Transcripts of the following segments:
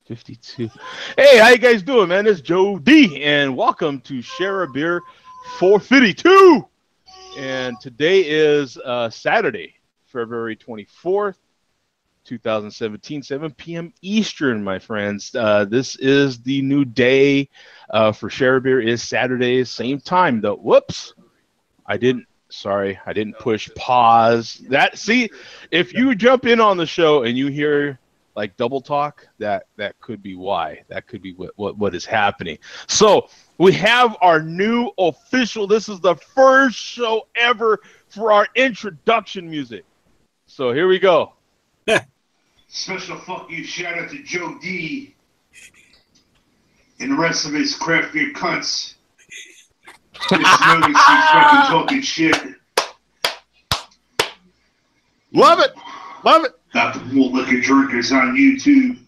52. Hey, how you guys doing, man? It's Joe D, and welcome to Share a Beer 452. And today is Saturday, February 24th, 2017, 7 p.m. Eastern, my friends. This is the new day for Share a Beer. Is Saturday, same time, though. Whoops. I didn't push pause. See, if you jump in on the show and you hear like double talk, that could be why. That could be what is happening. So we have our new official. This is the first show ever for our introduction music. So here we go. Special fuck you shout out to Joe D and the rest of his craft beer cunts. Just notice he's fucking talking shit. Love it. Love it. Got the malt liquor drinkers on YouTube.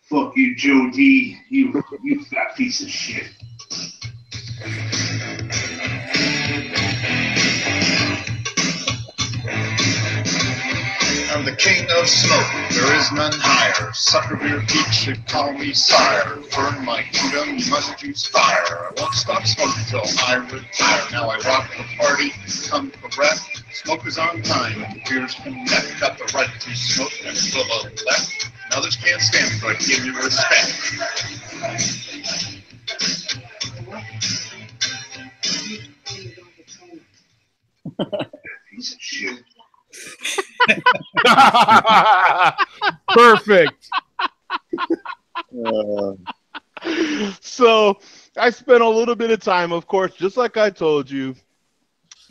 Fuck you, Joe D. You fat piece of shit. I'm the king of smoke, there is none higher. Sucker beer geeks should call me sire. Burn my kingdom, you must use fire. I won't stop smoking till I retire. Now I rock the party, come for breath. Smoke is on time, and beers from death. Got the right to smoke and full of left. And others can't stand me, but give me respect. Piece of shit. Perfect. So I spent a little bit of time, of course, just like I told you,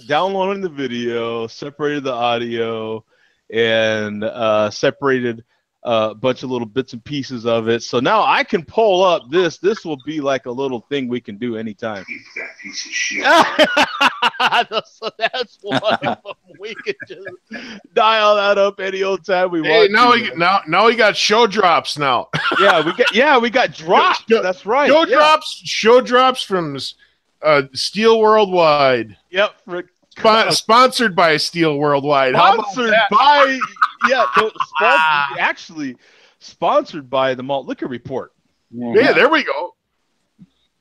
downloading the video, separated the audio, and separated a bunch of little bits and pieces of it. So now I can pull up this. This will be like a little thing we can do anytime. You fat piece of shit. So that's one of them. We can just dial that up any old time we want. Now we got show drops now. we got drops. That's right. Show drops from Steel Worldwide. Yep. Sponsored by Steel Worldwide. Sponsored by the Malt Liquor Report. Yeah, there we go.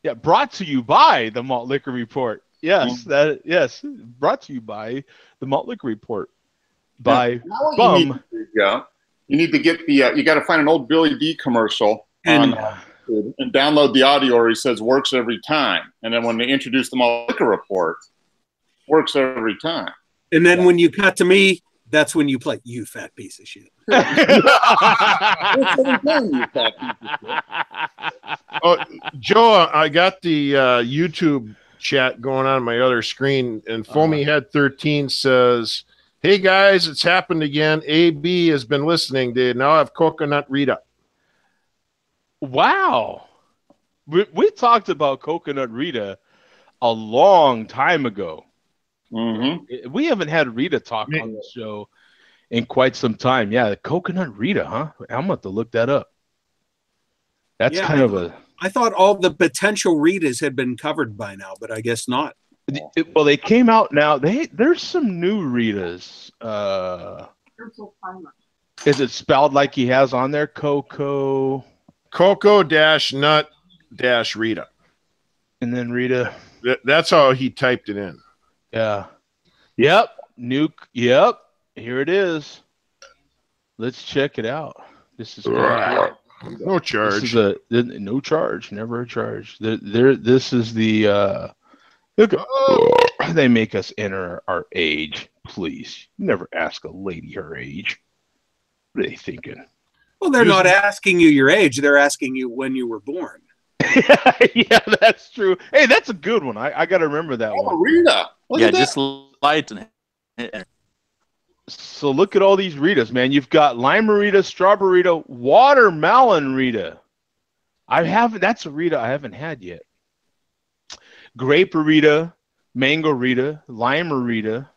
Yeah, brought to you by the Malt Liquor Report. Yes, brought to you by the Malt Liquor Report. By Bum. You need to get the. You got to find an old Billy D commercial and download the audio where he says "works every time," and then when they introduce the Malt Liquor Report, works every time. And then when you cut to me, that's when you play "You Fat Piece of Shit." Oh, Joe, I got the YouTube chat going on my other screen, and Foamy Head 13 says, "Hey guys, it's happened again. AB has been listening. They now have Coconut Rita." Wow, we talked about Coconut Rita a long time ago. Mm-hmm. We haven't had Rita talk on the show in quite some time. Yeah, the Coconut Rita, huh? I'm going to have to look that up. That's kind of a... I thought all the potential Ritas had been covered by now, but I guess not. Well, they came out now. There's some new Ritas. Is it spelled like he has on there? Coco-nut-Rita. And then Rita. That's how he typed it in. Yeah. Yep. Yep. Here it is. Let's check it out. This is great. No charge. This is no charge. Never a charge. This is the look. They make us enter our age. Please, never ask a lady her age. What are they thinking? Well, they're not asking you your age. They're asking you when you were born. Yeah, that's true. Hey, that's a good one. I got to remember that one. Rita. Just light. So look at all these Ritas, man. You've got lime Rita, strawberry Rita, watermelon Rita. That's a Rita I haven't had yet. Grape Rita, mango Rita, lime Rita,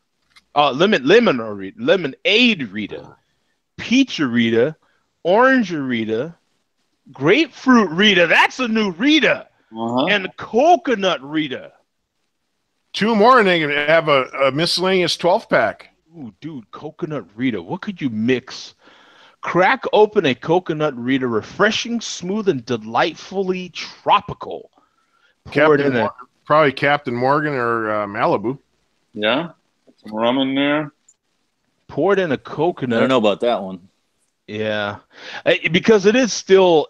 lemonade Rita, peach Rita, orange Rita, grapefruit Rita. That's a new Rita. And coconut Rita. Two more, and they can have a miscellaneous 12-pack. Ooh, dude, coconut Rita. What could you mix Crack open a coconut Rita, refreshing, smooth, and delightfully tropical. Pour it in a Probably Captain Morgan or Malibu. Yeah. Some rum in there. pour it in a I coconut. don't know about that one. Yeah, because it is still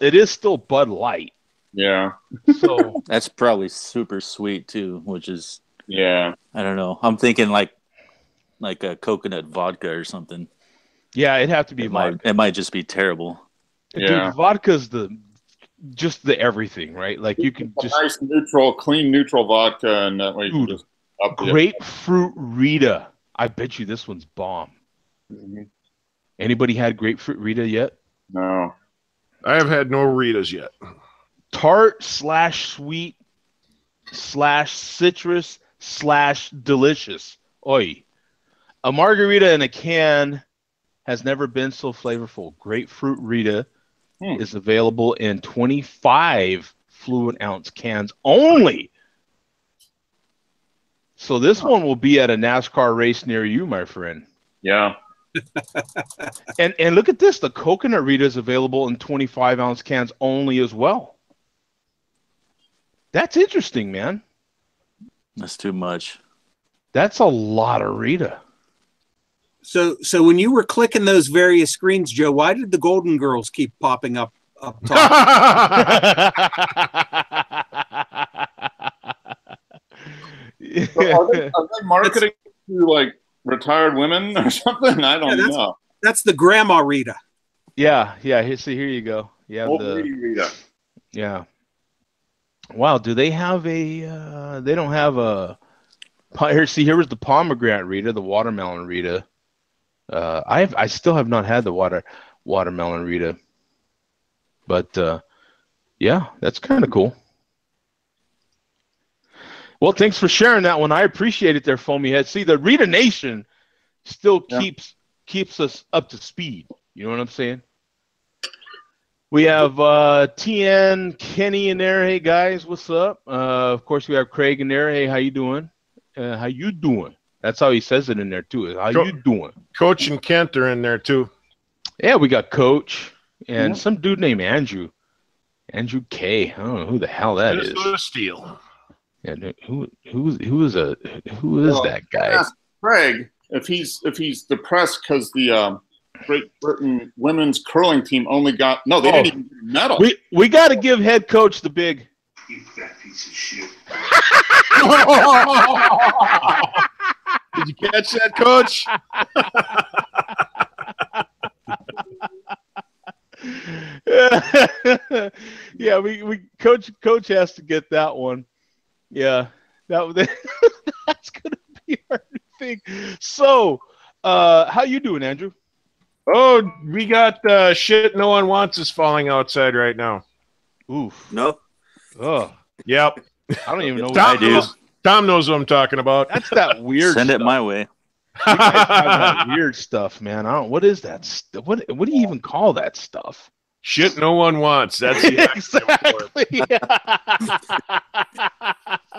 Bud Light. Yeah. So That's probably super sweet too, which is Yeah. I don't know. I'm thinking like a coconut vodka or something. yeah, it'd have to be It vodka. might just be terrible. Yeah. Dude, vodka's the everything, right? Like you can just Nice neutral, clean neutral vodka, and that way you can Dude, just up it. grapefruit Rita. I bet you this one's bomb. Mhm. Anybody had grapefruit Rita yet? No. I have had no Ritas yet. Tart / sweet / citrus / delicious. Oi. A margarita in a can has never been so flavorful. Grapefruit Rita is available in 25 fluid ounce cans only. So this one will be at a NASCAR race near you, my friend. Yeah. And look at this. The coconut Rita is available in 25 ounce cans only as well. That's interesting, man. That's too much. That's a lot of Rita. So when you were clicking those various screens, Joe, why did the Golden Girls keep popping up top? Are they marketing to like retired women or something? I don't know. That's the Grandma Rita. Yeah. See, here you go. You have Old the lady Rita. yeah. Wow. Do they have a? They don't have a. Here, see, here was the pomegranate Rita, the watermelon Rita. I still have not had the watermelon Rita, but yeah, that's kind of cool. Well, thanks for sharing that one. I appreciate it there, Foamy Head. See, the Rita Nation still keeps us up to speed. You know what I'm saying? We have TN Kenny in there. Hey guys, what's up? Of course, we have Craig in there. Hey, how you doing? How you doing? That's how he says it in there too. How you doing? Coach and Kent are in there too. Yeah, we got Coach and some dude named Andrew K. I don't know who the hell that is. Steel. Yeah, who is that guy? Ask Craig if he's depressed because the Great Britain women's curling team only got they didn't even get a medal. We got to give head coach the big. You fat piece of shit. Did you catch that, Coach? Yeah, we coach has to get that one. Yeah, that's gonna be our thing. So, how you doing, Andrew? Oh, we got shit no one wants is falling outside right now. Oof. No. Oh, Yep. I don't even know what Tom that is. Tom knows what I'm talking about. That's that weird. Send it stuff. my way. You guys have that weird stuff, man. I don't. What is that? What do you even call that stuff? Shit no one wants. That's the Exactly.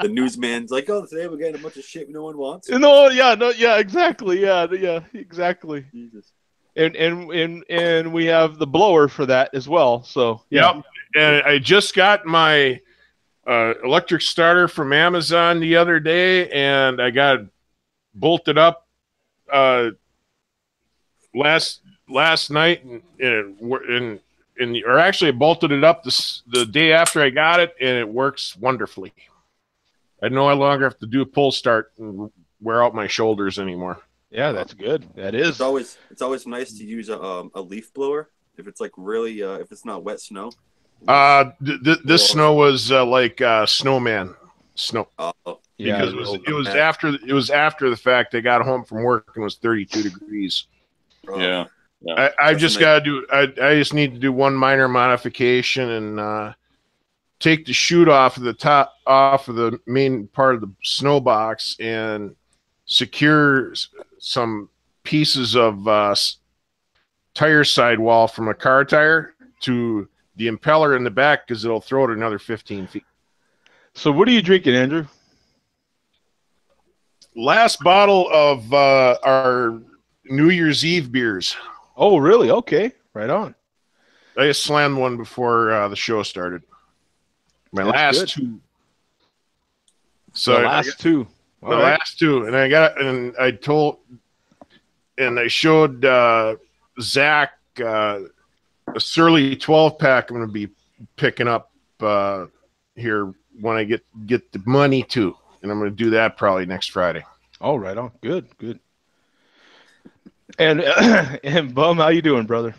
The newsman's like, oh, today we're getting a bunch of shit no one wants. Yeah, exactly. Yeah, exactly. Jesus. And we have the blower for that as well. So yeah. Yep. And I just got my electric starter from Amazon the other day, and I got it bolted up last night, or actually I bolted it up the day after I got it, and it works wonderfully. I no longer have to do a pull start and wear out my shoulders anymore. Yeah, that's good. That is. It's always nice to use a leaf blower if it's like really if it's not wet snow. This snow was like snowman snow. Yeah, because it was after the fact. I got home from work and it was 32 degrees. Yeah. I just got to do. I just need to do one minor modification and take the chute off of the main part of the snow box and secure some pieces of tire sidewall from a car tire to the impeller in the back because it'll throw it another 15 feet. So what are you drinking, Andrew? Last bottle of our New Year's Eve beers. Oh, really? Okay. Right on. I just slammed one before the show started. My That's last good. two. So the last two. The last two, and I showed Zach a Surly 12-pack I'm going to be picking up here when I get the money too, and I'm going to do that probably next Friday. Oh, right on. Good. And and Bum, how you doing, brother?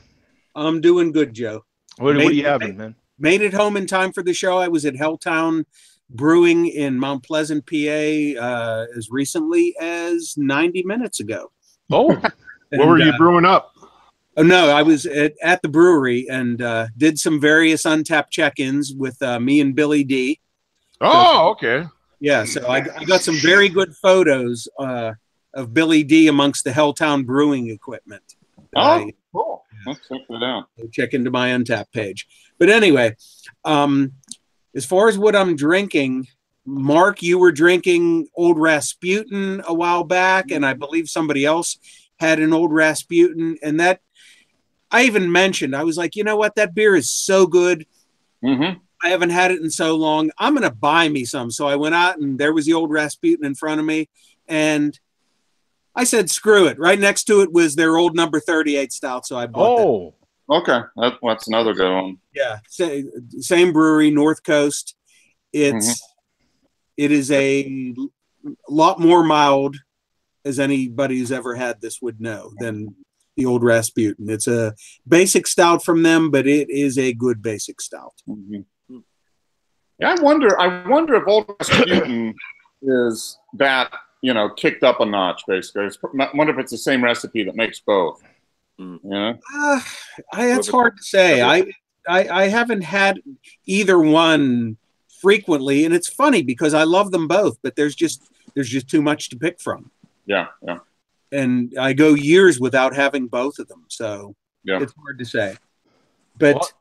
I'm doing good, Joe. What are you having, man? Made it home in time for the show. I was at Helltown Brewing in Mount Pleasant, PA, as recently as 90 minutes ago. Oh, what were you brewing up? Oh, no, I was at the brewery and did some various untapped check-ins with me and Billy D. Oh, okay. Yeah, so I got some very good photos of Billy D amongst the Helltown Brewing equipment. Cool. Let's check that out. Check into my Untapped page. But anyway, as far as what I'm drinking, Mark, you were drinking Old Rasputin a while back, and I believe somebody else had an Old Rasputin, and that I even mentioned, I was like, you know what, that beer is so good. Mm-hmm. I haven't had it in so long. I'm going to buy me some. So I went out and there was the Old Rasputin in front of me. And I said, screw it. Right next to it was their old number 38 stout. So I bought that. Okay. That's another good one. Yeah. Same brewery, North Coast. It is a lot more mild, as anybody who's ever had this would know, than the Old Rasputin. It's a basic stout from them, but it is a good basic stout. Mm-hmm. Yeah, I wonder if Old Rasputin is that, kicked up a notch, basically. I wonder if it's the same recipe that makes both. Yeah. That's hard to say. I haven't had either one frequently, and it's funny because I love them both, but there's just too much to pick from. Yeah. And I go years without having both of them, so it's hard to say. But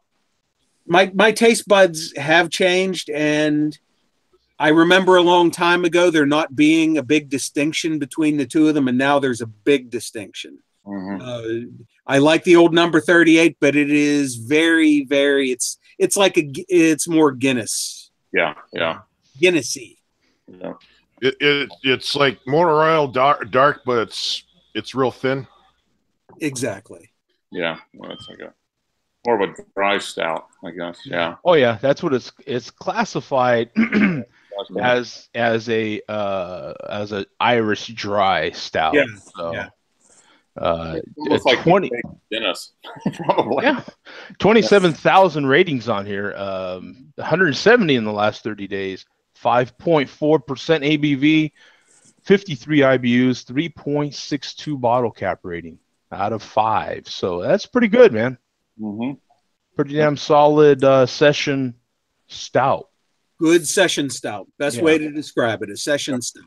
my taste buds have changed, and I remember a long time ago there not being a big distinction between the two of them, and now there's a big distinction. Mm-hmm. I like the old number 38, but it is very, very. It's more Guinness. Yeah. Guinnessy. Yeah. It's like motor oil dark, but it's real thin. Exactly. Yeah, well, it's like more of a dry stout, I guess. Yeah. Oh yeah, that's what it's classified as a Irish dry stout. Yeah. So, yeah. It's like 20 Guinness, probably. Yeah, 27,000 ratings on here. 170 in the last 30 days. 5.4% ABV, 53 IBUs, 3.62 bottle cap rating out of 5. So that's pretty good, man. Mm-hmm. Pretty damn solid session stout. Good session stout. Best way to describe it, a session stout.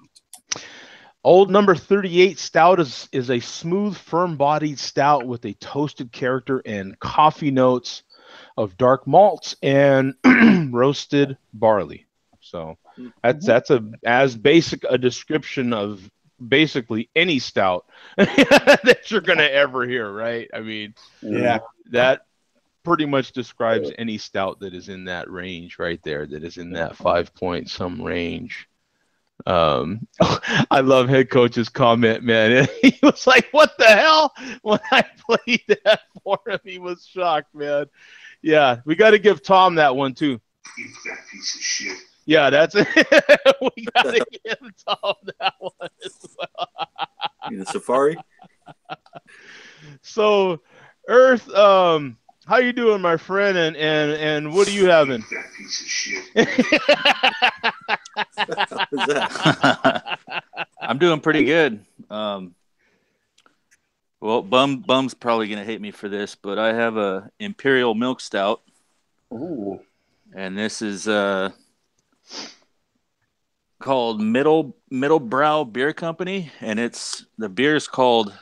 Old number 38 stout is a smooth, firm-bodied stout with a toasted character and coffee notes of dark malts and roasted barley. So that's as basic a description of basically any stout that you're gonna ever hear, right? I mean, that pretty much describes any stout that is in that range right there, that is in that 5 point some range. I love head coach's comment, man. He was like, what the hell? When I played that for him, he was shocked, man. Yeah, we got to give Tom that one too. You fat piece of shit. Yeah, that's it. We got to give Tom that one as well. In the Safari. So, Earth, how you doing, my friend? And what are you having? You fat piece of shit. I'm doing pretty good. Well, Bum's probably gonna hate me for this, but I have a Imperial Milk Stout. Ooh. And this is called Middle Brow Beer Company, and the beer is called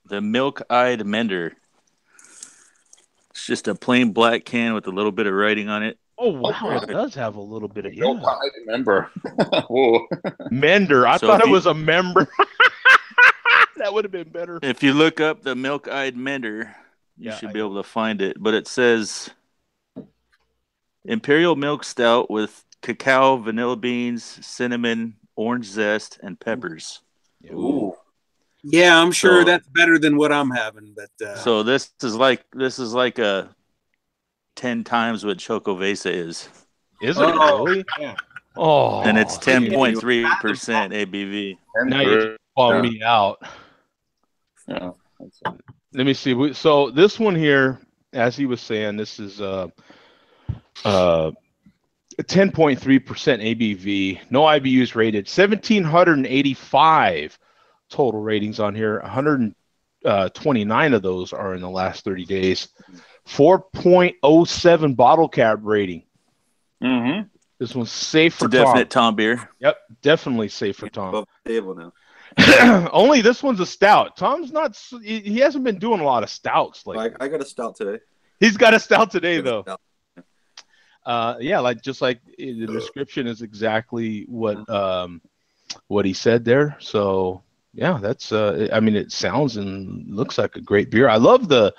the Milk-Eyed Mender. It's just a plain black can with a little bit of writing on it. Oh wow, it does have a little bit of I remember. Mender. I thought it was a member. That would have been better. If you look up the Milk-Eyed Mender, You should be able to find it. But it says Imperial Milk Stout with cacao, vanilla beans, cinnamon, orange zest, and peppers. Ooh. Yeah, I'm sure that's better than what I'm having. But so this is like a 10 times what Chocovesa is. Is it really? Yeah. Oh, and it's 10.3% ABV. Now you just call me out. Yeah. Let me see. So this one here, as he was saying, this is 10.3% ABV. No IBUs rated. 1,785 total ratings on here. 129 of those are in the last 30 days. 4.07 bottle cap rating. Mm-hmm. This one's safe for Tom. Definite Tom beer. Yep, definitely safe for Tom. Above the table now. Only this one's a stout. Tom's not. He hasn't been doing a lot of stouts lately. I got a stout today. He's got a stout today, though. Yeah, like the description is exactly what he said there. So yeah, that's. I mean, it sounds and looks like a great beer. I love the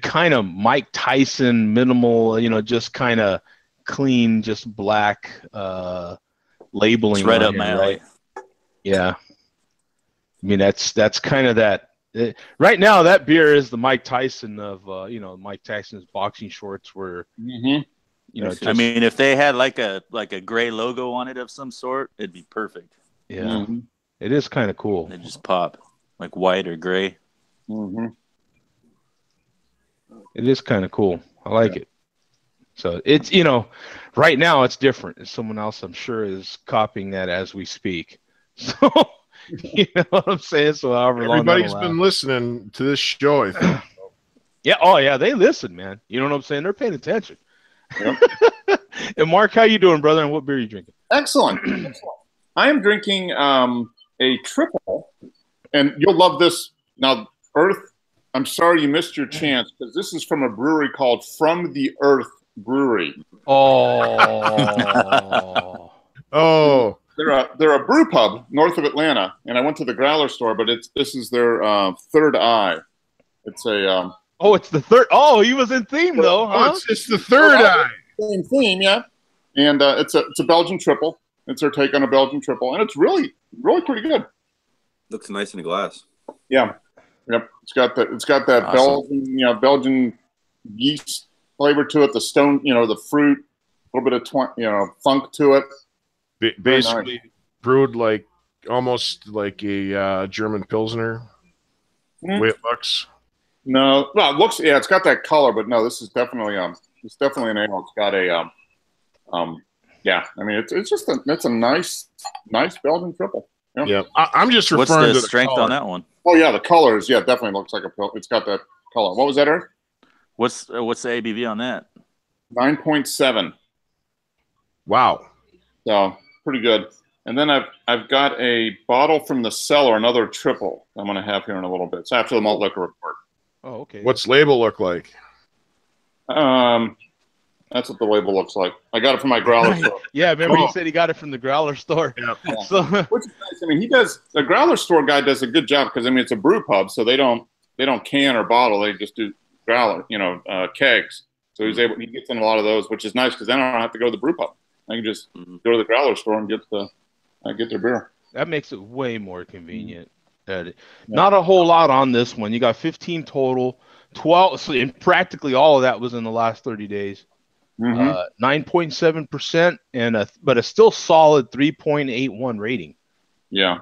kind of Mike Tyson minimal. Just kind of clean, just black labeling. It's right up my alley. Right? Yeah. I mean, that's kind of that. Right now, that beer is the Mike Tyson of Mike Tyson's boxing shorts, where I mean, if they had like a gray logo on it of some sort, it'd be perfect. Yeah, it is kind of cool. They just pop like white or gray. Mm-hmm. It is kind of cool. I like it. So it's right now it's different. Someone else, I'm sure, is copying that as we speak. So. You know what I'm saying? So everybody's been listening to this show, I think. Yeah. Oh, yeah. They listen, man. You know what I'm saying? They're paying attention. Yep. And Mark, how you doing, brother? And what beer are you drinking? Excellent. I am drinking a triple, and you'll love this. Now, Earth, I'm sorry you missed your chance, because this is from a brewery called From the Earth Brewery. Oh. Oh. They're a brew pub north of Atlanta, and I went to the Growler store, but this is their Third Eye. It's a it's the third. Oh, he was in theme though, huh? It's the Third Eye. Same theme, yeah. And it's a Belgian triple. It's their take on a Belgian triple, and it's really pretty good. Looks nice in the glass. Yeah, yep. It's got that awesome. Belgian yeast flavor to it. The stone, the fruit, a little bit of funk to it. Basically brewed like almost like a German Pilsner. The way it looks. No, well, it looks, it's got that color, but no, this is definitely it's definitely an ale. It's got a yeah. I mean, it's a nice Belgian triple. Yeah. I'm just referring to the strength color on that one. Oh yeah, the colors. Yeah, definitely looks like a pill. It's got that color. What was that, Eric? What's the ABV on that? 9.7. Wow. So pretty good. And then I've got a bottle from the cellar, another triple I'm going to have here in a little bit. It's after the malt liquor report. Oh, okay. What's label look like? That's what the label looks like. I got it from my Growler store. Yeah, remember he said he got it from the Growler store. Yeah. So, which is nice. I mean, the Growler store guy does a good job, because I mean it's a brew pub, so they don't can or bottle. They just do Growler, kegs. So he gets in a lot of those, which is nice, because then I don't have to go to the brew pub. I can just go to the Growler store and get their beer. That makes it way more convenient. Not a whole lot on this one. You got 15 total, 12, and practically all of that was in the last 30 days. 9.7% but a still solid 3.81 rating. Yeah.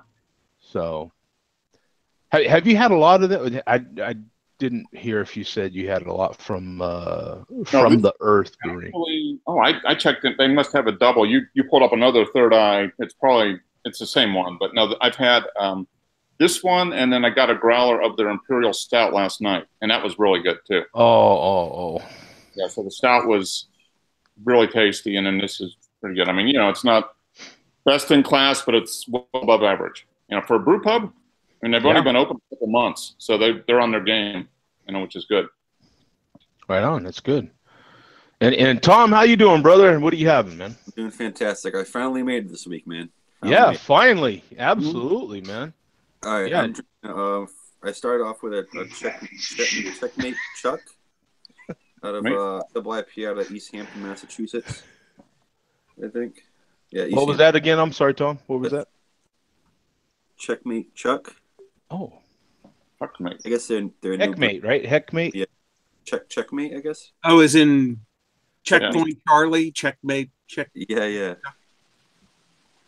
So, have you had a lot of that? I didn't hear if you said you had a lot from the Earth Brewing. I checked it. They must have a double. You pulled up another Third Eye. It's the same one, but no, I've had this one, and then I got a growler of their Imperial Stout last night, and that was really good too. Oh. Yeah, so the Stout was really tasty, and then this is pretty good. I mean, it's not best in class, but it's well above average. For a brew pub, I mean, they've only been open a couple months, so they're on their game, which is good. Right on, that's good. And Tom, how you doing, brother? And what are you having, man? I'm doing fantastic. I finally made it this week, man. Finally, absolutely, man. All right, I started off with a checkmate Chuck. out of Right. double IPA out of East Hampton, Massachusetts. I think. Yeah. East What was Hampton. that again? I'm sorry, Tom. What was that? Checkmate Chuck. Oh, Checkmate. I guess they're new. Heckmate, right? Heckmate. Yeah. Checkmate, I guess. Oh, as in Checkpoint Charlie, Checkmate, Check. Yeah.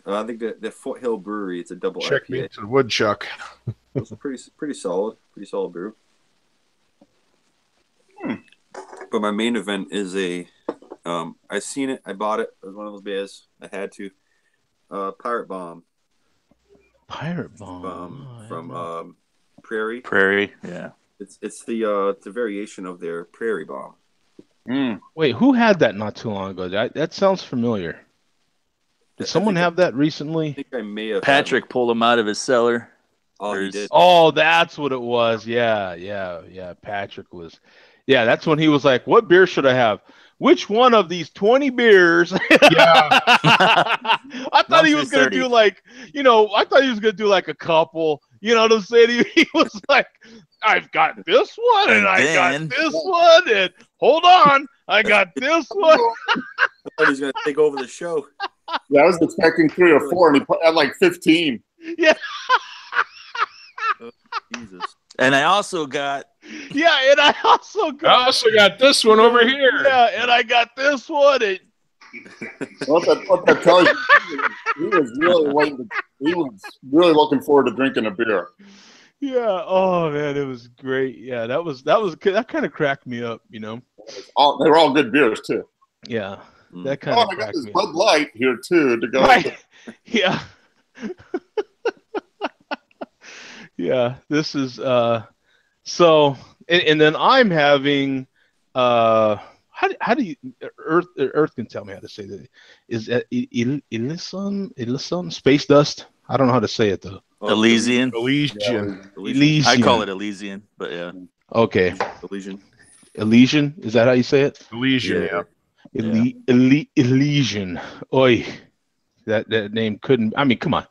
I think the Foothill Brewery. It's a double Check me IPA. to woodchuck. It's pretty solid. Pretty solid brew. But my main event is I seen it. I bought it. It was one of those beers. I had to. Pirate Bomb. Pirate Bomb. From Prairie. Prairie, yeah. It's the variation of their Prairie Bomb. Wait, who had that not too long ago? That sounds familiar. Did someone have that recently? I think I may have. Patrick pulled him out of his cellar. Oh, he did. Oh, that's what it was. Yeah. Patrick was. Yeah, that's when he was like, "What beer should I have? Which one of these 20 beers?" Yeah. I thought he was gonna do like, I thought he was gonna do like a couple. You know what I'm saying? He was like, "I've got this one, and I got this one, and hold on, I got this one." I thought he was gonna take over the show. Yeah, I was expecting 3 or 4, and he had like 15. Yeah. Oh, Jesus. And I also got. Yeah, and I also got this one over here. Yeah, and I got this one. And... What that tells you, he was really waiting. He was really looking forward to drinking a beer. Yeah. Oh man, it was great. Yeah, that kind of cracked me up. They were all good beers too. Yeah, that kind of. I got this Bud Light here too to go. Right. Yeah. Yeah. This is so, and then I'm having how do you Earth can tell me how to say that. Is that Elysian space dust? I don't know how to say it though. Elysian. Elysian. I call it Elysian, but yeah. Okay. Elysian. Elysian. Is that how you say it? Elysian, yeah. Elysian. Oi. That name couldn't. I mean, come on.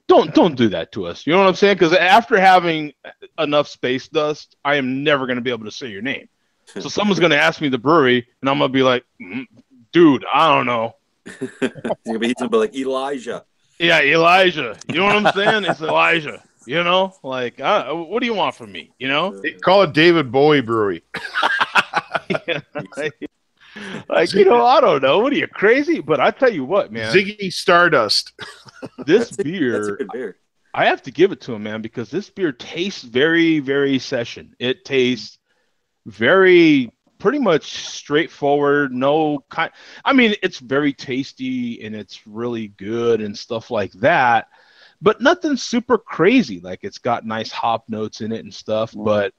Don't do that to us. You know what I'm saying? Because after having enough space dust, I am never going to be able to say your name. So someone's going to ask me the brewery, and I'm going to be like, dude, I don't know. He's going to be like Elijah. Yeah, Elijah. You know what I'm saying? It's Elijah. Like, what do you want from me? They call it David Bowie Brewery. Yeah, I don't know. What are you, crazy? But I tell you what, man. Ziggy Stardust. This beer, that's a good beer. I have to give it to him, man, because this beer tastes very, very session. It tastes very pretty much straightforward. It's very tasty and it's really good and stuff like that, but nothing super crazy. Like, it's got nice hop notes in it and stuff, but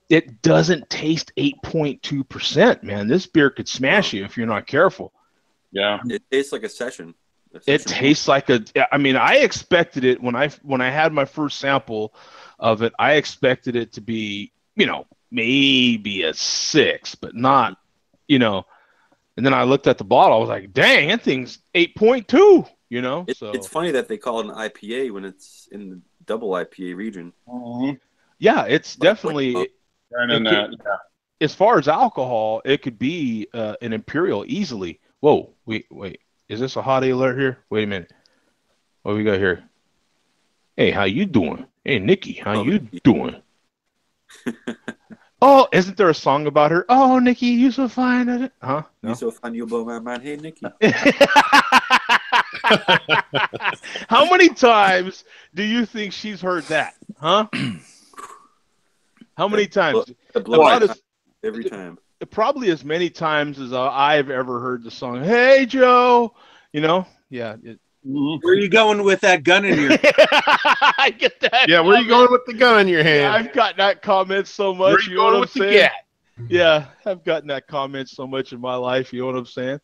it doesn't taste 8.2%, man. This beer could smash you if you're not careful. Yeah. It tastes like a session. It tastes like I expected it when I had my first sample of it. I expected it to be, maybe a 6, but not, And then I looked at the bottle. I was like, dang, that thing's 8.2, So it's funny that they call it an IPA when it's in the double IPA region. Mm-hmm. Yeah, it's definitely. As far as alcohol, it could be an imperial easily. Whoa, wait. Is this a hottie alert here? Wait a minute. What we got here? Hey, how you doing? Hey, Nikki, how you doing? Oh, isn't there a song about her? Oh, Nikki, you so fine. Huh? No? You so fine, you blow my mind. Hey, Nikki. How many times do you think she's heard that? Huh? How many times? Every time. Probably as many times as I've ever heard the song. Hey, Joe. Yeah. Where are you going with that gun in your hand? I get that. Yeah, where are you going with the gun in your hand? Yeah, I've gotten that comment so much. Where are you going with the gat? Yeah, I've gotten that comment so much in my life. You know what I'm saying?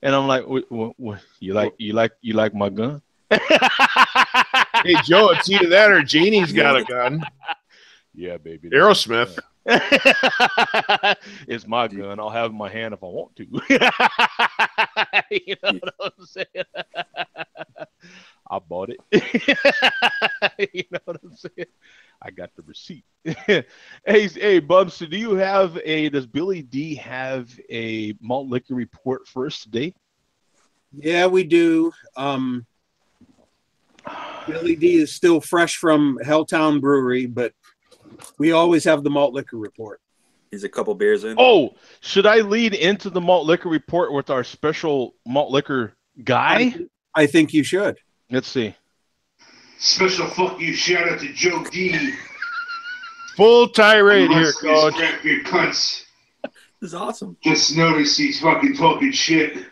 And I'm like, what, you like my gun? Hey, Joe, it's either that or Janie's got a gun. Yeah, baby. Aerosmith. It's my gun. I'll have it in my hand if I want to. You know what I'm saying? I bought it. You know what I'm saying? I got the receipt. Hey, Bubs, so does Billy D have a malt liquor report for us today? Yeah, we do. Billy D is still fresh from Helltown Brewery, but we always have the malt liquor report. He's a couple beers in. Oh, should I lead into the malt liquor report with our special malt liquor guy? I think you should. Let's see. Special fuck you shout out to Joe D. Full tirade here, Rest of his Coach. craft beer cunts. This is awesome. Just notice he's fucking talking shit.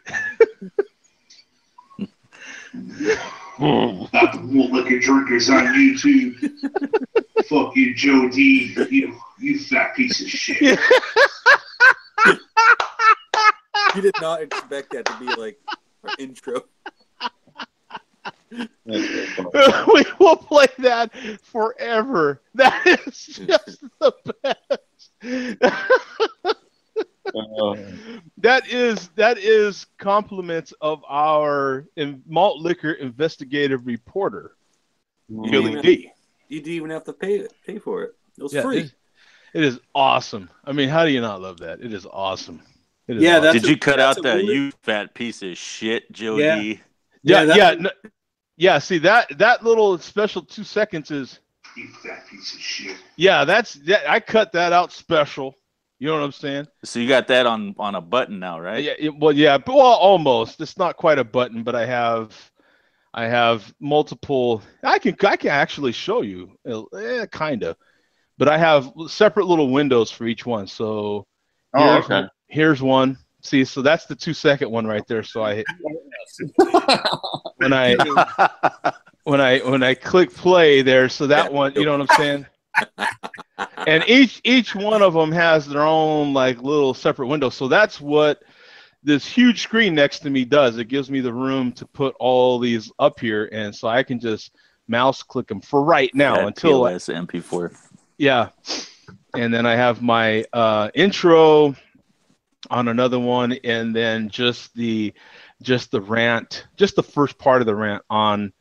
About the malt liquor drinkers on YouTube. Fuck you, Joe D. You fat piece of shit. You did not expect that to be like our intro. We will play that forever. That is just the best. That is compliments of our malt liquor investigative reporter, Billy D. You didn't even have to pay for it. It was free. It is awesome. I mean, how do you not love that? It is awesome. It is Yeah, awesome. Did you cut out that you fat piece of shit, Joe D? Yeah. See that little special 2 seconds is. You fat piece of shit. Yeah, I cut that out special. You know what I'm saying? So you got that on a button now, right? Yeah. Well, almost. It's not quite a button, but I have multiple. I can actually show you, kind of, but I have separate little windows for each one. So here's one. See, so that's the 2 second one right there. So I when I click play there, so that one, you know what I'm saying? And each one of them has their own like little separate window. So that's what this huge screen next to me does. It gives me the room to put all these up here, and so I can just mouse click them for right now until MP4. Yeah, and then I have my intro on another one, and then just the rant, just the first part of the rant on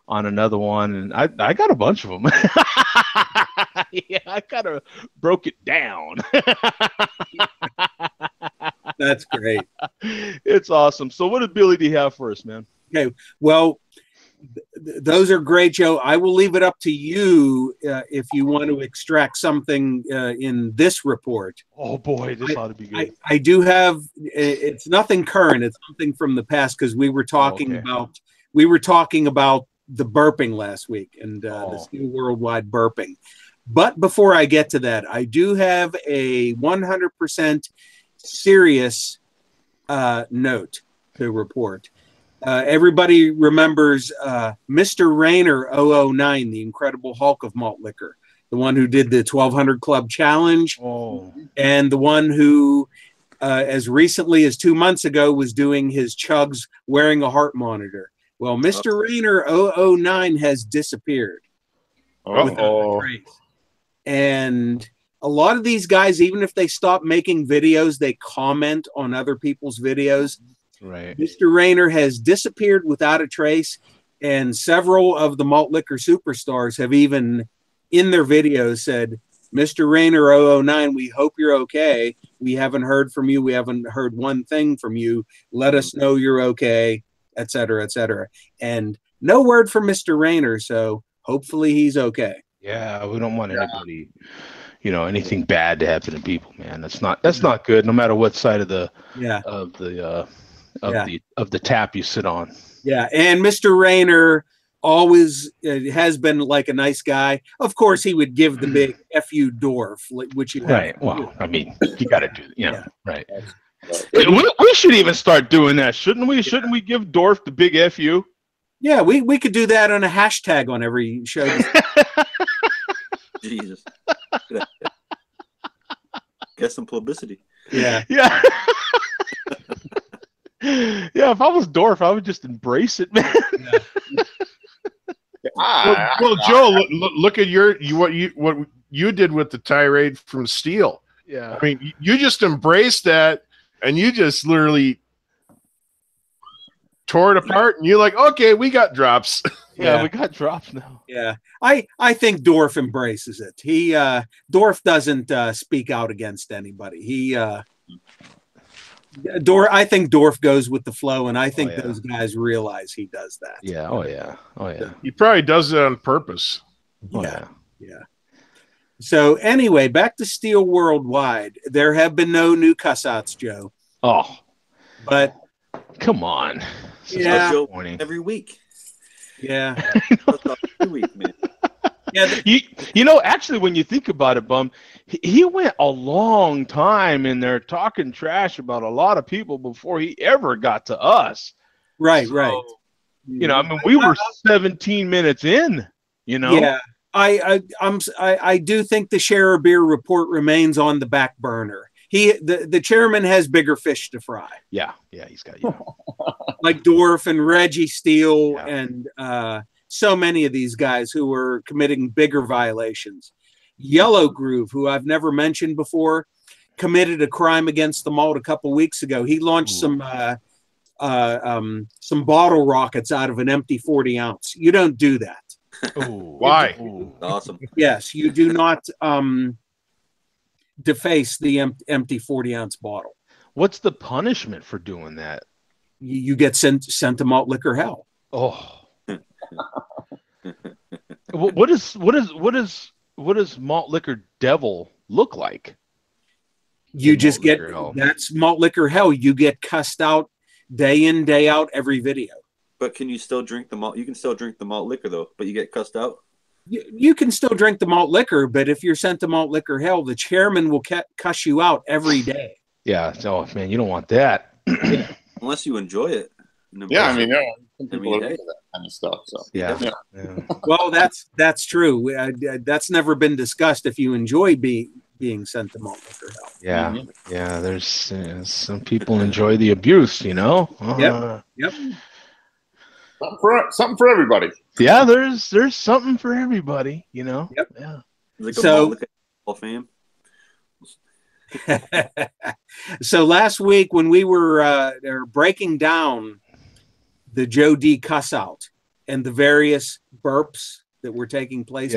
another one, and I got a bunch of them. Yeah, I kind of broke it down. That's great. It's awesome. So what did Billy D have for us, man? Okay, well, those are great, Joe. I will leave it up to you if you want to extract something in this report. Oh boy, this ought to be good. I do have. It's nothing current. It's something from the past because we were talking about the burping last week and this new worldwide burping. But before I get to that, I do have a 100% serious note to report. Everybody remembers Mr. Rayner 009, the Incredible Hulk of malt liquor, the one who did the 1200 Club Challenge, and the one who, as recently as 2 months ago, was doing his chugs wearing a heart monitor. Well, Mr. Rayner 009 has disappeared. Without a trace. And a lot of these guys, even if they stop making videos, they comment on other people's videos. Right. Mr. Rayner has disappeared without a trace, and several of the malt liquor superstars have even in their videos said, Mr. Rayner 009, we hope you're okay. We haven't heard from you. We haven't heard one thing from you. Let us know you're okay, et cetera, et cetera. And no word from Mr. Rayner, so hopefully he's okay. Yeah, we don't want anybody, anything bad to happen to people, man. That's not good, no matter what side of the of the tap you sit on. Yeah, and Mr. Rayner always has been like a nice guy. Of course, he would give the big "F you, Dorf," which you right. Well, I mean, you got to do, right. We should even start doing that, shouldn't we? Shouldn't we give Dorf the big "F you"? Yeah, we could do that on a hashtag on every show. Jesus. Get some publicity. Yeah. Yeah. Yeah, if I was Dorf, I would just embrace it, man. Well, Joe, look at what you did with the tirade from Steel. Yeah. I mean, you just embraced that, and you just literally tore it apart, and you're like, okay, we got drops. Yeah, we got drops now. Yeah, I think Dorf embraces it. He Dorf doesn't speak out against anybody. I think Dorf goes with the flow, and I think those guys realize he does that. Yeah. Oh yeah. Oh yeah. He probably does it on purpose. Yeah. So anyway, back to Steel Worldwide. There have been no new cussouts, Joe. Oh, but come on. Yeah, every week. Yeah. Every week, man. Yeah, you know, actually, when you think about it, Bum, he went a long time in there talking trash about a lot of people before he ever got to us. Right, so, right. You know, I mean, we were 17 minutes in. You know. Yeah, I do think the Share Beer report remains on the back burner. The chairman has bigger fish to fry. Yeah, he's got like Dorf and Reggie Steele and so many of these guys who were committing bigger violations. Yellow Groove, who I've never mentioned before, committed a crime against the malt a couple weeks ago. He launched some bottle rockets out of an empty 40 ounce. You don't do that. Why? Awesome. Yes, you do not deface the empty 40 ounce bottle. What's the punishment for doing that? You get sent to malt liquor hell. Oh. What does malt liquor devil look like? You just get that's malt liquor hell. You get cussed out day in, day out, every video. But can you still drink the malt? You can still drink the malt liquor though, but you get cussed out. You can still drink the malt liquor, but if you're sent to malt liquor hell, the chairman will cuss you out every day. Yeah. So, man, you don't want that. Unless you enjoy it. Yeah, I mean, some people are into that kind of stuff. So yeah. Well, that's true. That's never been discussed. If you enjoy being sent to malt liquor hell. Yeah, yeah. There's some people enjoy the abuse, you know. Yep. Something for everybody. Yeah, there's something for everybody, you know. Yep. Yeah. Like so, Hall of Fame. So last week when we were breaking down the Joe D cuss out and the various burps that were taking place,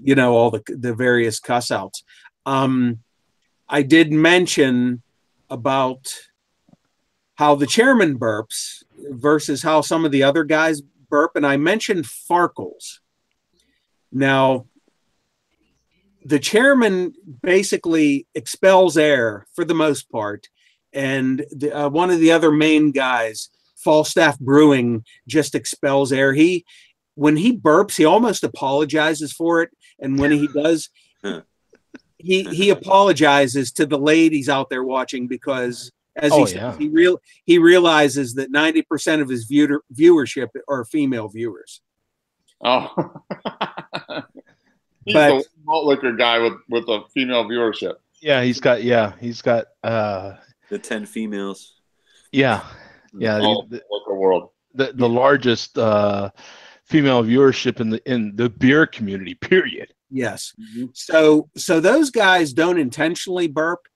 you know, all the various cuss outs, I did mention about how the chairman burps versus how some of the other guys burp, and I mentioned Farkles. Now, the chairman basically expels air for the most part, and one of the other main guys, Falstaff Brewing, just expels air. When he burps, he almost apologizes for it, and when he does, he apologizes to the ladies out there watching because, as he says, he realizes that 90% of his viewership are female viewers. Oh. He's the malt liquor guy with a female viewership. Yeah, he's got the 10 females. Yeah. The world. The largest female viewership in the beer community, period. Yes. So those guys don't intentionally burp.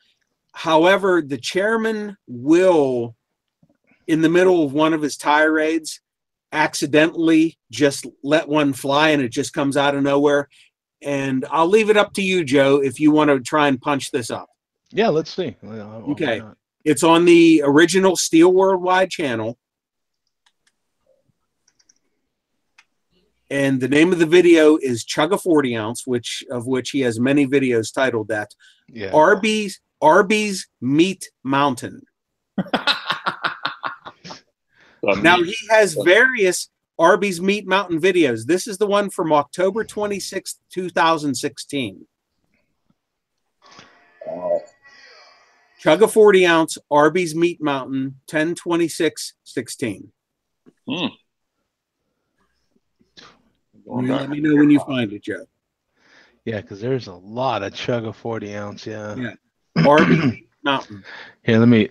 However, the chairman will, in the middle of one of his tirades, accidentally just let one fly and it just comes out of nowhere. And I'll leave it up to you, Joe, if you want to try and punch this up. Yeah, let's see. Okay. It's on the original Steel Worldwide channel. And the name of the video is Chug a 40 Ounce, of which he has many videos titled that. Yeah. Arby's Meat Mountain. Now he has various Arby's Meat Mountain videos. This is the one from October 26th, 2016. Chug a 40 ounce Arby's Meat Mountain 10/26/16. Let me know when you find it, Joe. Yeah, because there's a lot of Chug a 40 ounce. Yeah. Arby's Meat Mountain. Here, let me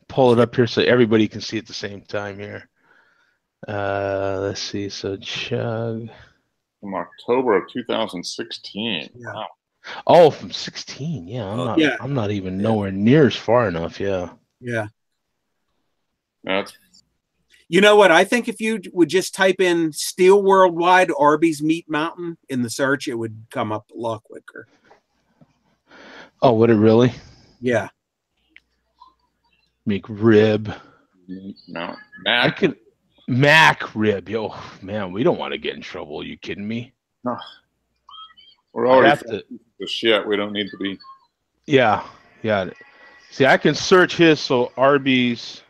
pull it up here so everybody can see at the same time here. Let's see. So Chug from October of 2016. Yeah. Wow. Oh, from 16. Yeah, I'm not even nowhere near as far enough. Yeah. Yeah. That's You know what? I think if you would just type in Steel Worldwide Arby's Meat Mountain in the search, it would come up a lot quicker. Oh, would it really? Yeah. McRib. No, I could Mac rib. Yo, man, we don't want to get in trouble. Are you kidding me? no. We're already have to- the shit. We don't need to be. Yeah. See, I can search his, so Arby's.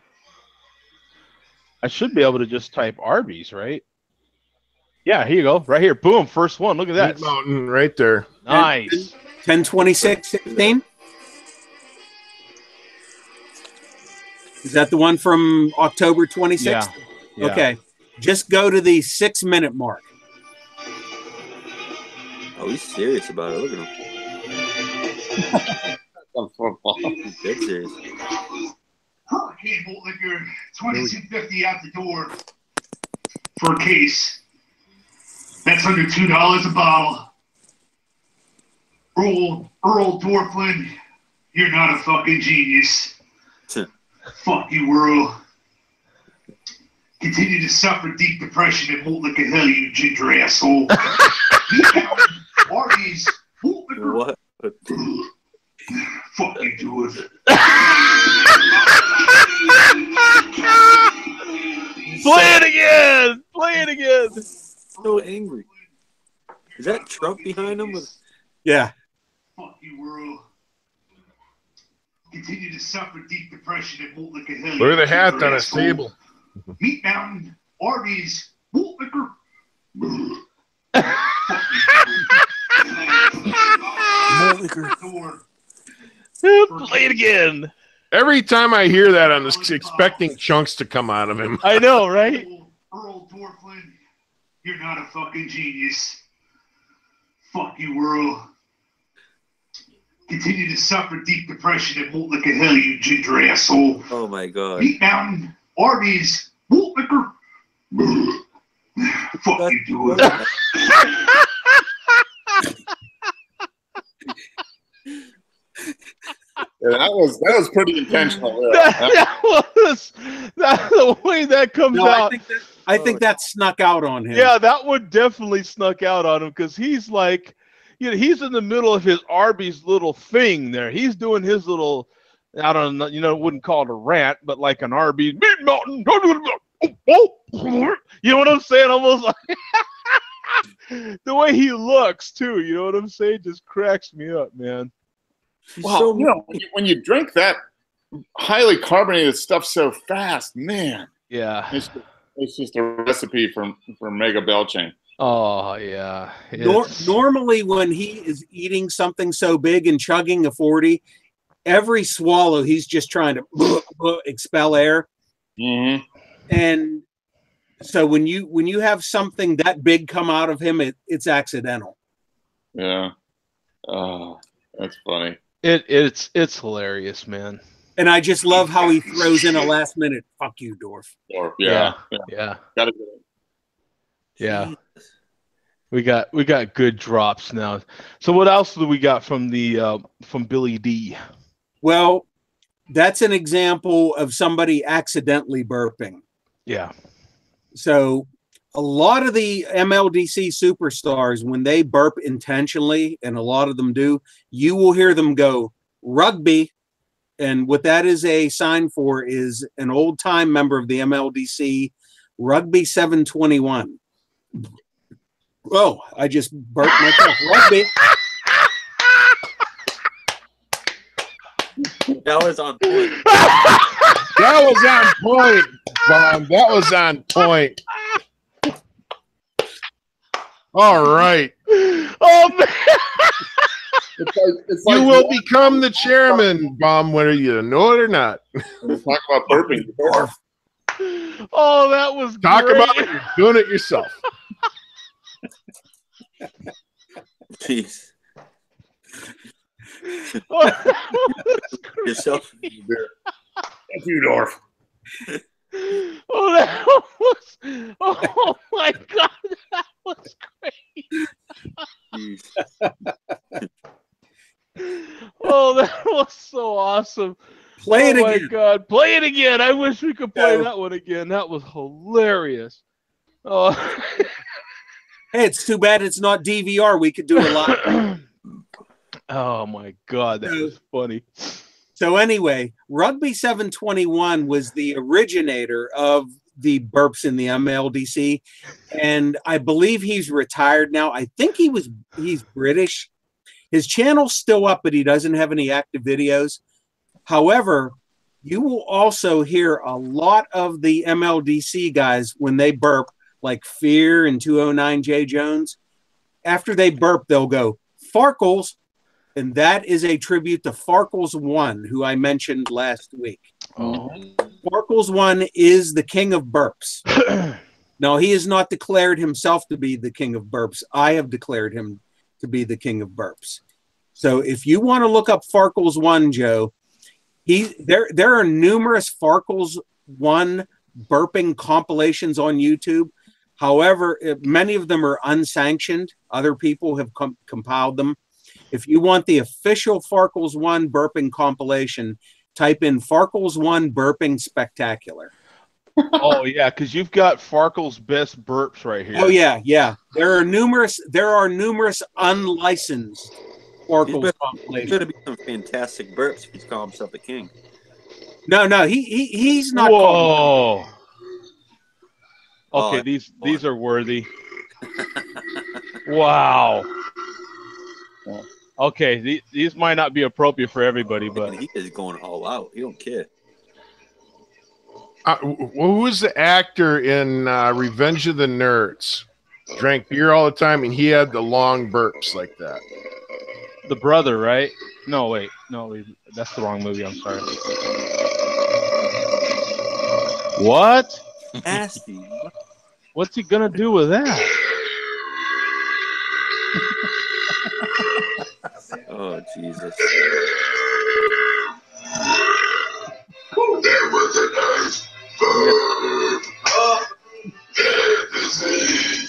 I should be able to just type Arby's, right? Yeah, here you go. Right here. Boom. First one. Look at that. Meat Mountain right there. Nice. 10/26/16. Is that the one from October 26th? Yeah. Okay. Just go to the 6-minute mark. Oh, he's serious about it. Look at him. He's dead serious. Hurricane Bolt Liquor, $22.50 out the door for a case. That's under $2 a bottle. Earl Dorflin, you're not a fucking genius. Fuck you, Earl. Continue to suffer deep depression and Bolt Liquor hell, you ginger asshole. Arby's Bolt Liquor. What? Fuck you, dude. Play it again. Play it again. So angry. Is that Trump behind him? Yeah. Fuck you, Earl. Continue to suffer deep depression and Bolt Liquor hell. Look at the you hat ginger on his asshole. table. Meat Mountain, Arby's, Bolt Liquor. Play it again. Every time I hear that, I'm just expecting chunks to come out of him. I know, right? Earl Dorflin, you're not a fucking genius. Fuck you, Earl. Continue to suffer deep depression and Bolt Liquor hell, you ginger asshole. Oh my god. Meat Mountain, Arby's, Bolt Liquor. Fuck you, dude. Yeah, that was pretty intentional. That the way that comes No, out. I think that snuck out on him. Yeah, that one definitely snuck out on him because he's like, he's in the middle of his Arby's little thing there. He's doing his little, I don't know, wouldn't call it a rant, but like an Arby's Meat Mountain. You know what I'm saying? Almost like the way he looks too. You know what I'm saying? Just cracks me up, man. Well, when you drink that highly carbonated stuff so fast, man. Yeah. It's just a recipe for mega belching. Oh yeah. Normally, when he is eating something so big and chugging a 40, every swallow he's just trying to expel air. Mm-hmm. And so when you have something that big come out of him, it's accidental. Yeah. Oh, that's funny. It's hilarious, man. And I just love how he throws in a last minute "fuck you, Dorf." Yeah. Gotta get it. Yeah. We got good drops now. So what else do we got from the from Billy D? Well, that's an example of somebody accidentally burping. Yeah. So a lot of the MLDC superstars, when they burp intentionally, and a lot of them do, you will hear them go rugby. And what that is a sign for is an old time member of the MLDC, Rugby 721. Oh, I just burped myself. Rugby. That was on point. That was on point, Bob. That was on point. All right. Oh man. It's like You will become the chairman, Bob, whether you know it or not. Talk about burping. Oh, that was Talk great. about it. You're doing it yourself. Jeez. Oh, that was great. Yourself. Thank you, Dorf. Oh, that was. Oh my God, that was great. Jeez. Oh, that was so awesome. Play it Oh again. my God, play it again. I wish we could play No. that one again. That was hilarious. Oh. Hey, it's too bad it's not DVR. We could do a lot. Oh my God, that was funny. So anyway, Rugby 721 was the originator of the burps in the MLDC, and I believe he's retired now. I think he's British. His channel's still up, but he doesn't have any active videos. However, you will also hear a lot of the MLDC guys when they burp, like Fear and 209 J Jones. After they burp, they'll go Farkles. And that is a tribute to Farkles One, who I mentioned last week. Oh. Farkles One is the king of burps. No, he has not declared himself to be the king of burps. I have declared him to be the king of burps. So if you want to look up Farkles One, Joe, there are numerous Farkles One burping compilations on YouTube. However, many of them are unsanctioned. Other people have compiled them. If you want the official Farkles One burping compilation, type in Farkles One burping spectacular. Oh yeah, because you've got Farkle's best burps right here. Oh yeah. There are numerous unlicensed Farkles compilations. There's going to be some fantastic burps if he's calling himself the king. No, he's not. Whoa. Okay, Oh, these are worthy. Wow. Okay, these might not be appropriate for everybody, but he is going all out. He don't care. Who was the actor in Revenge of the Nerds? Drank beer all the time, and he had the long burps like that. the brother, right? No, wait, that's the wrong movie. I'm sorry. What? Nasty. What's he gonna do with that? Oh, Jesus. There was a nice bird. And the sea.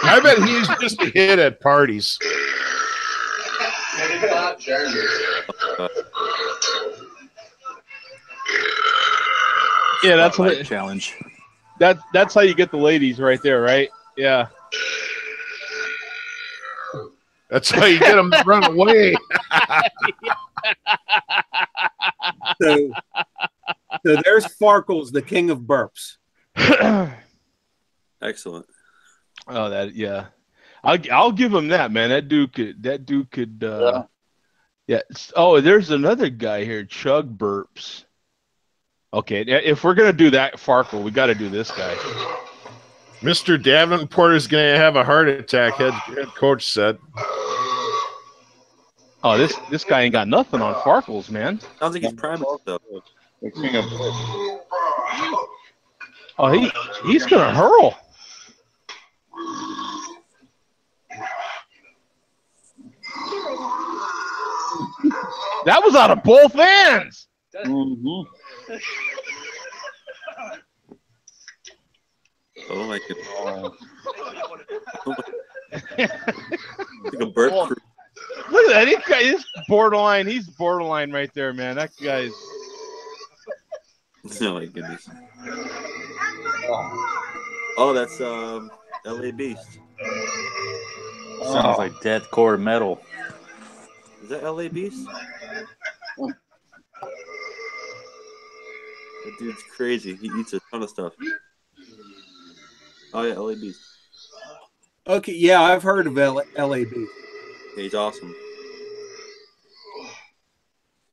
I bet he's just a hit at parties. Yeah, that's Spotlight what challenge. that's how you get the ladies right there, right? Yeah. That's how you get them to run away. So there's Farkles, the king of burps. Excellent. Oh, that yeah. I'll give him that, man. That dude could. Yeah. Oh, there's another guy here, Chug Burps. Okay, if we're gonna do that Farkle, we got to do this guy. Mr. Davenport is going to have a heart attack, head coach said. Oh, this guy ain't got nothing on Farkles, man. Sounds like he's priming stuff. The king of Oh, he's gonna hurl. That was out of both ends. Mm-hmm. Oh my goodness. Like a burp. Look at that. He's borderline. He's borderline right there, man. That guy's. Oh my goodness. Oh, that's LA Beast. Sounds like deathcore metal. Is that LA Beast? That dude's crazy. He eats a ton of stuff. Oh yeah, LA Beast. Okay, yeah, I've heard of LAB. Yeah, he's awesome.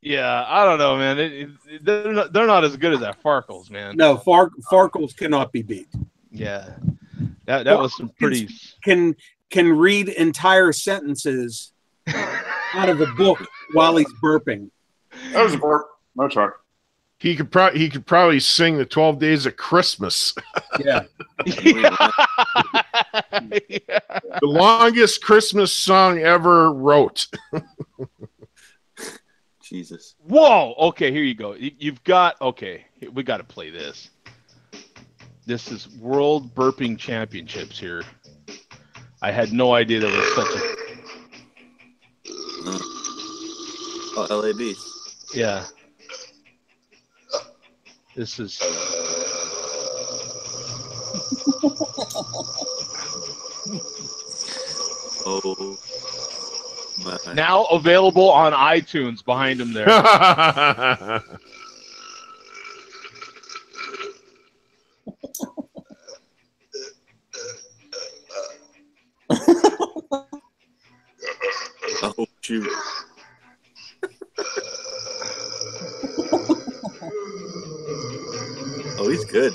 Yeah, I don't know, man. They're not as good as that Farkles, man. No, Farkles cannot be beat. Yeah, that was some pretty. Can read entire sentences out of a book while he's burping. That was a burp. No talk. He could probably sing the 12 Days of Christmas. Yeah. Yeah. The longest Christmas song ever wrote. Jesus. Whoa. Okay, here you go. You've got. Okay, we got to play this. This is World Burping Championships here. I had no idea there was such a. Oh, LAB. Yeah. This is. Oh. My. Now available on iTunes behind him there. Oh, shoot. Oh, he's good.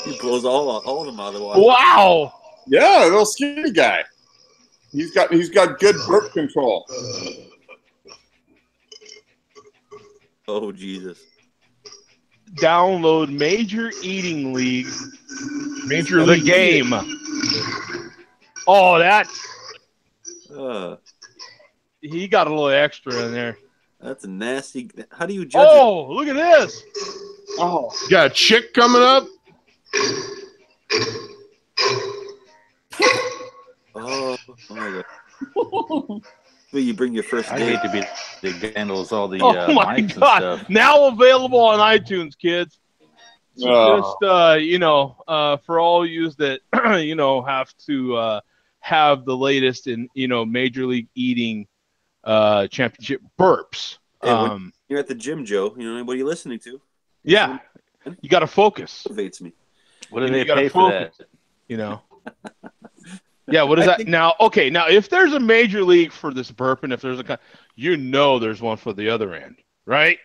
He blows all of them out of the water. Wow. Yeah, little skinny guy. He's got good burp control. Oh, Jesus. Download Major Eating League. Major The League game. Oh, that's. He got a little extra in there. That's a nasty. How do you judge Oh, look at this. Oh, You got a chick coming up. Oh my God. Well, you bring your first I date. hate to be the guy handles all the Oh my mics and God! stuff. Now available on iTunes, kids. So Oh. just for all yous that have to have the latest in Major League Eating Championship burps. Hey, when you're at the gym, Joe, what are you listening to? Yeah, you got to focus. Motivates me. What do You they gotta pay for that? focus. Yeah, what is that? Now, okay, now if there's a major league for this burp, and if there's there's one for the other end, right?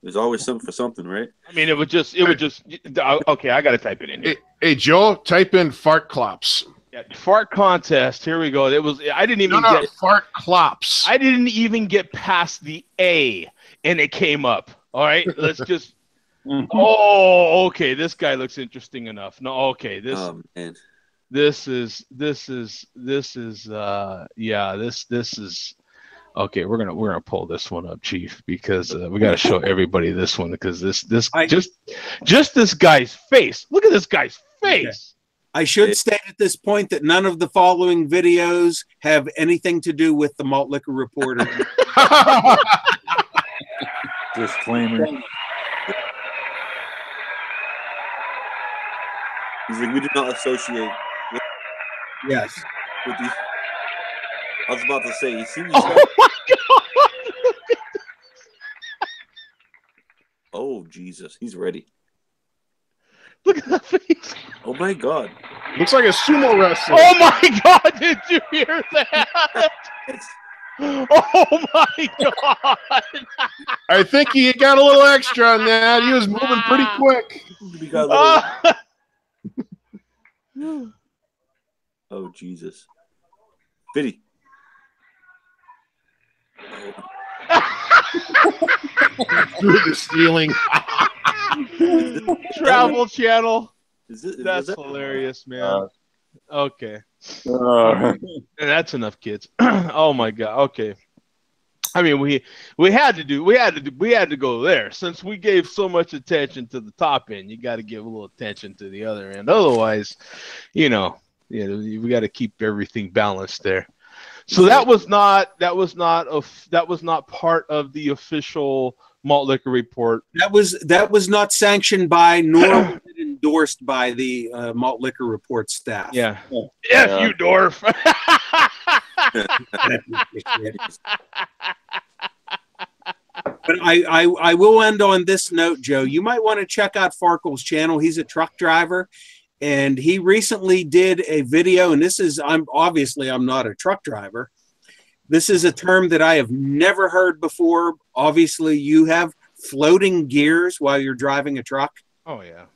There's always something for something, right? I mean, it would just okay, I got to type it in here. Hey, Joe, type in fart clops. Yeah, fart contest. Here we go. I didn't even get fart clops. I didn't even get past the A, and it came up. All right, let's just. Oh, okay. This guy looks interesting enough. No, okay. This man. This is okay. We're gonna pull this one up, Chief, because we got to show everybody this one because just this guy's face. Look at this guy's face. I should state at this point that none of the following videos have anything to do with the Malt Liquor Reporter. Disclaimer. He's like, we do not associate with, Yes. with these. I was about to say, you see these Oh my God! Oh, Jesus. He's ready. Look at that face. Oh, my God. Looks like a sumo wrestler. Oh my God! Did you hear that? Oh my God! I think he got a little extra on that. He was moving pretty quick. We got a little... Oh, Jesus. Fitty. Through the ceiling. Travel Channel. That's hilarious, man. Okay. And that's enough, kids. Oh my God. Okay. I mean, we had to go there since we gave so much attention to the top end. You got to give a little attention to the other end. Otherwise, we got to keep everything balanced there. So that was not part of the official Malt Liquor Report. That was not sanctioned by nor endorsed by the Malt Liquor Report staff. Yeah. F you, Dorf. But I will end on this note, Joe. You might want to check out Farkle's channel. He's a truck driver, and he recently did a video. And I'm not a truck driver. This is a term that I have never heard before. Obviously, you have floating gears while you're driving a truck. Oh yeah.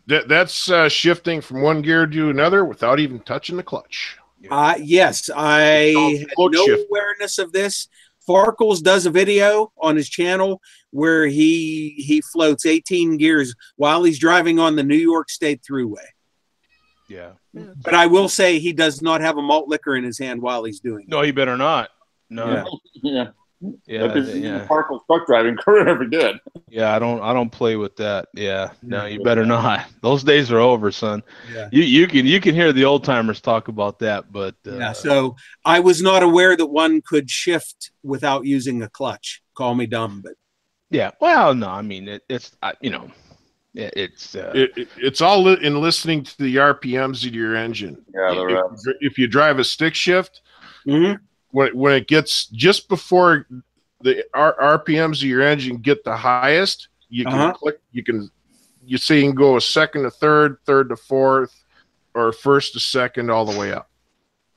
That's shifting from one gear to another without even touching the clutch. Yes, I had no awareness of this. Farkles does a video on his channel where he floats 18 gears while he's driving on the New York State Thruway. Yeah. But I will say he does not have a malt liquor in his hand while he's doing it. No, he better not. No. Yeah. Yeah, That'd be yeah. Parker's truck driving career if he did. Yeah, I don't play with that. Yeah, no, you better not. Those days are over, son. Yeah. You can hear the old timers talk about that, but Yeah. So I was not aware that one could shift without using a clutch. Call me dumb, but yeah. Well, no, I mean it's It's all in listening to the RPMs of your engine. Yeah, If you drive a stick shift, Mhm. when it gets just before the RPMs of your engine get the highest, you can click. You see, you can go a second to third, third to fourth, or first to second, all the way up.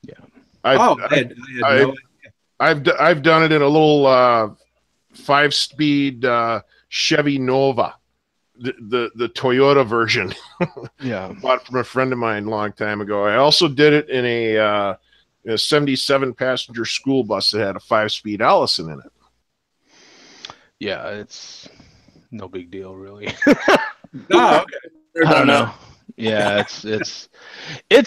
Yeah. I've done it in a little 5-speed Chevy Nova. The Toyota version. Yeah. Bought from a friend of mine a long time ago. I also did it in a 77 passenger school bus that had a 5-speed Allison in it. Yeah, it's no big deal, really. Oh, okay. I don't know. Yeah, it's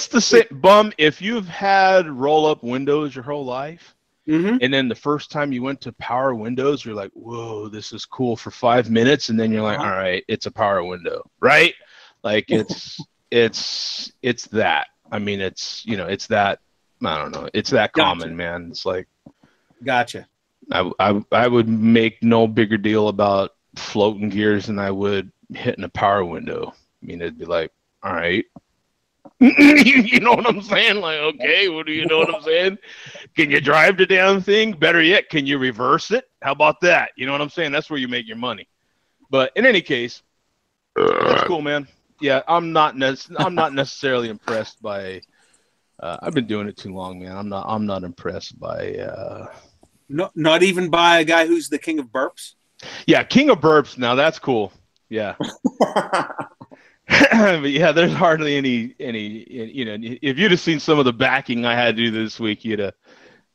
the same bum. If you've had roll-up windows your whole life, and then the first time you went to power windows, you're like, whoa, this is cool for 5 minutes, and then you're like, all right, it's a power window, right? Like it's that. I mean, it's that. I don't know. It's that common, man. It's like, gotcha. I would make no bigger deal about floating gears than I would hitting a power window. I mean, it'd be like, all right. You know what I'm saying? Like, okay, what do you know what I'm saying? Can you drive the damn thing? Better yet, can you reverse it? How about that? You know what I'm saying? That's where you make your money. But in any case, that's cool, man. Yeah, I'm not necessarily impressed by. I've been doing it too long, man. I'm not impressed by. Not even by a guy who's the king of burps. Yeah, king of burps. Now that's cool. Yeah. But yeah, there's hardly any. You know, if you'd have seen some of the backing I had to do this week, you'd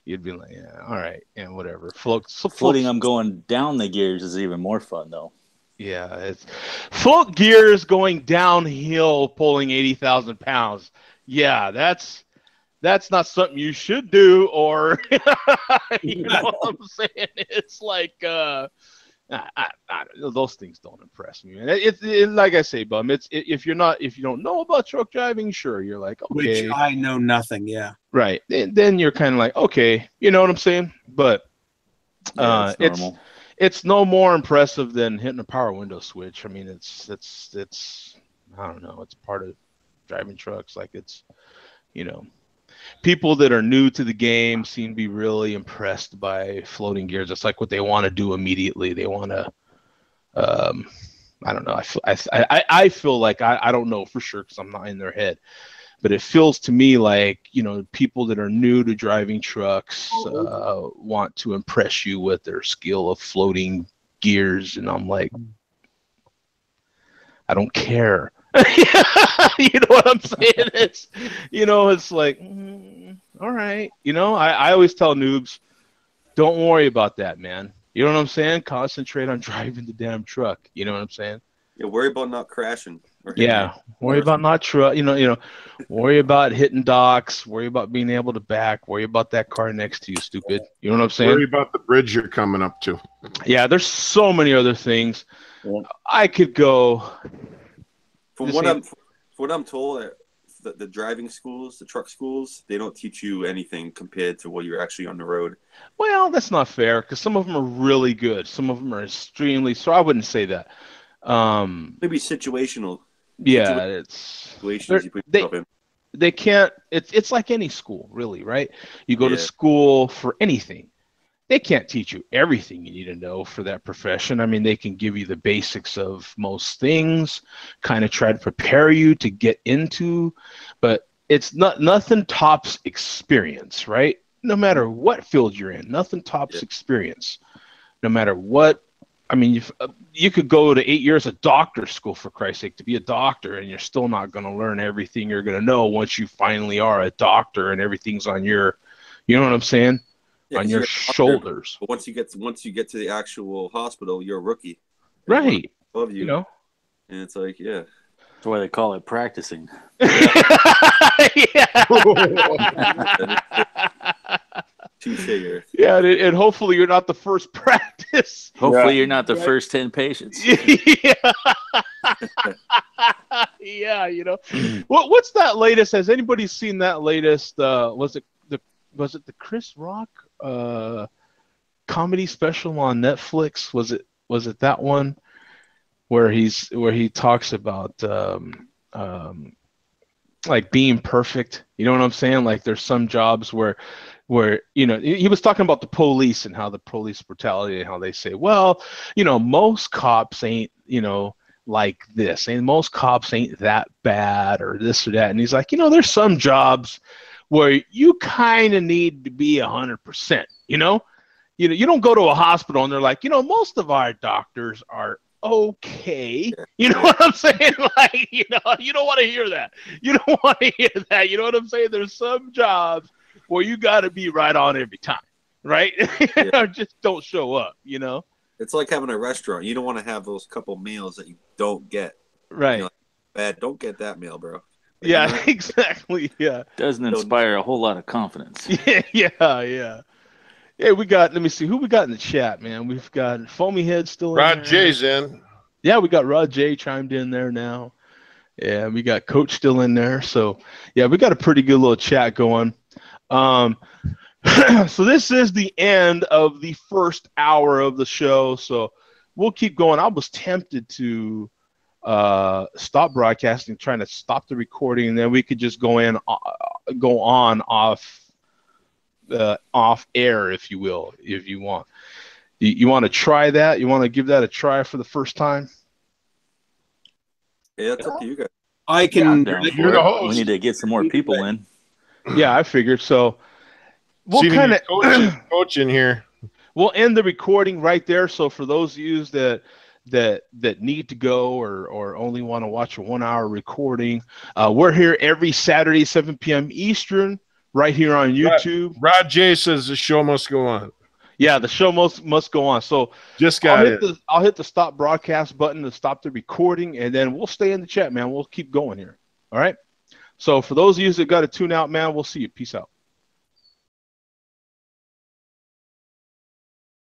be like, yeah, all right, and whatever. Floating them going down the gears is even more fun, though. Yeah, it's float gears going downhill, pulling 80,000 pounds. Yeah, that's not something you should do, or you know what I'm saying? It's like those things don't impress me, man. It's like I say, bum. If you don't know about truck driving, sure, you're like, okay, which I know nothing. Yeah, right. And then you're kind of like, okay, you know what I'm saying? But it's no more impressive than hitting a power window switch. I mean, it's I don't know. It's part of driving trucks. Like it's, you know. People that are new to the game seem to be really impressed by floating gears. It's like what they want to do immediately. They want to, I don't know. I feel like I don't know for sure because I'm not in their head, but it feels to me like, you know, people that are new to driving trucks want to impress you with their skill of floating gears. And I'm like, I don't care. You know what I'm saying? It's, you know, it's like, all right. You know, I always tell noobs, don't worry about that, man. You know what I'm saying? Concentrate on driving the damn truck. You know what I'm saying? Yeah, worry about not crashing. Worry about not truck. You know, worry about hitting docks. Worry about being able to back. Worry about that car next to you, stupid. You know what I'm saying? Worry about the bridge you're coming up to. Yeah, there's so many other things. Yeah. I could go. From what I'm told, the driving schools, the truck schools, they don't teach you anything compared to what you're actually on the road. Well, that's not fair because some of them are really good. Some of them are extremely. So I wouldn't say that. Maybe situational. Yeah, it's situations you put yourself in. They can't. It's like any school, really, right? You go to school for anything. They can't teach you everything you need to know for that profession. I mean, they can give you the basics of most things, kind of try to prepare you to get into, but it's nothing tops experience, right? No matter what field you're in, nothing tops experience. No matter what, I mean, you could go to 8 years of doctor school, for Christ's sake, to be a doctor, and you're still not going to learn everything you're going to know once you finally are a doctor and everything's on your, you know what I'm saying? Yeah, on your shoulders. But once you get to the actual hospital, you're a rookie. Right. Above you. You know? And it's like, yeah. That's why they call it practicing. Touche. Yeah, and hopefully you're not the first practice. Hopefully you're not the first 10 patients. Yeah. Yeah, you know. What's that latest? Has anybody seen that latest? Was it the Chris Rock comedy special on Netflix? Was it that one where he talks about like being perfect? You know what I'm saying? Like there's some jobs where you know, he was talking about the police and how the police brutality and how they say, well, you know, most cops ain't, you know, like this, and most cops ain't that bad or this or that. And he's like, you know, there's some jobs where you kind of need to be 100%, you know, you don't go to a hospital and they're like, you know, most of our doctors are okay. You know what I'm saying? Like, you know, you don't want to hear that. You don't want to hear that. You know what I'm saying? There's some jobs where you got to be right on every time, right? Yeah. Just don't show up, you know? It's like having a restaurant. You don't want to have those couple meals that you don't get. Right. You know, bad. Don't get that meal, bro. Like, yeah, exactly. Yeah. Doesn't inspire a whole lot of confidence. Yeah. Hey, let me see who we got in the chat, man. We've got Foamy Head still in Rod there. J's in. Yeah, we got Rod J chimed in there now. Yeah, we got Coach still in there. So, yeah, we got a pretty good little chat going. So this is the end of the first hour of the show. So we'll keep going. I was tempted to stop broadcasting, trying to stop the recording, and then we could just go on off air, if you will, if you want. You want to try that? You want to give that a try for the first time? Yeah, it's up to you guys. I can. You're the host. We need to get some more people in. Yeah, I figured so. We'll kind of coach in here. We'll end the recording right there. So for those of you that need to go or only want to watch a 1 hour recording, we're here every Saturday, 7 p.m. Eastern, right here on YouTube. Rod J says the show must go on. Yeah, the show must go on. So I'll hit the stop broadcast button to stop the recording, and then we'll stay in the chat, man. We'll keep going here. All right. So for those of you that got to tune out, man, we'll see you. Peace out.